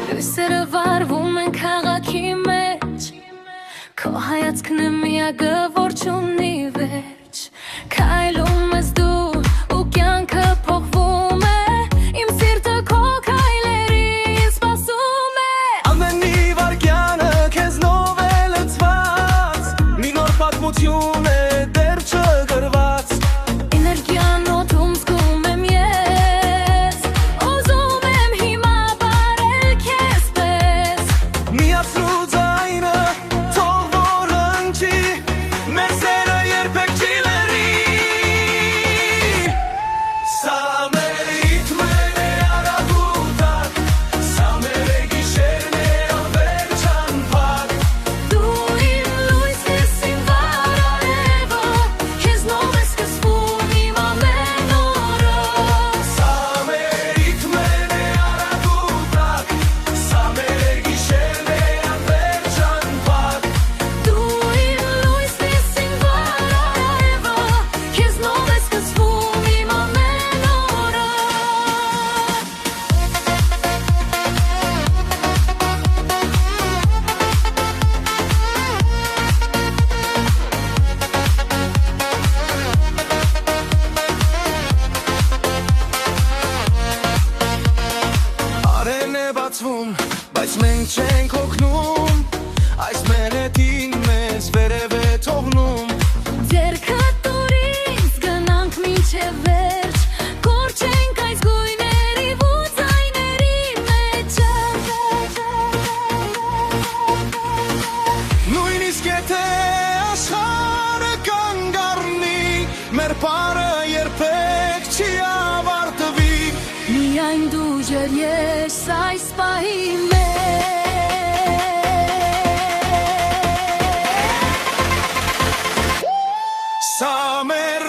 Լույսերը վառվում են քաղաքի մեջ, քո հայացքն է միակը, որ չունի վերջ, քայլում ես դու ու կյանքը փոխվում է, իմ սիրտը քո քայլերին սպասում է, ամեն մի վայրկյանը քեզնով է լցված, մի նոր պատմություն է դեռ չգրված, էներգիան օդում զգում եմ ես, ուզում եմ հիմա բարել քեզ պես, միացրու ձայնը, թող որ հնչի, մեր սերը երբեք չի լռի, սա մեր ռիթմն է արագ ու տաք, սա մեր գիշերն է անվերջ անփակ, դու իմ լույսն ես, իմ վարարևը, քեզնով է սկսվում իմ ամեն օրը, սա մեր ռիթմն է արագ ու տաք, սա մեր գիշերն է անվերջ անփակ, դու իմ լույսն ես, իմ վարարևը, քեզնով է սկսվում իմ ամեն օրը, Արեն է բացվում, բայց մենք չենք հոգնում, այս մեր հետին մեզ վերև է թողնում, ձեռքդ տուր ինձ, գնանք մինչև վերջ, կորչենք այս գույների ու ձայների մեջը, նույնիսկ եթե աշխարհը կանգ առնի, մեր պարը երբեք չի ավարտվի, միայն դու ջրես այս պահի մեջ, սա մեր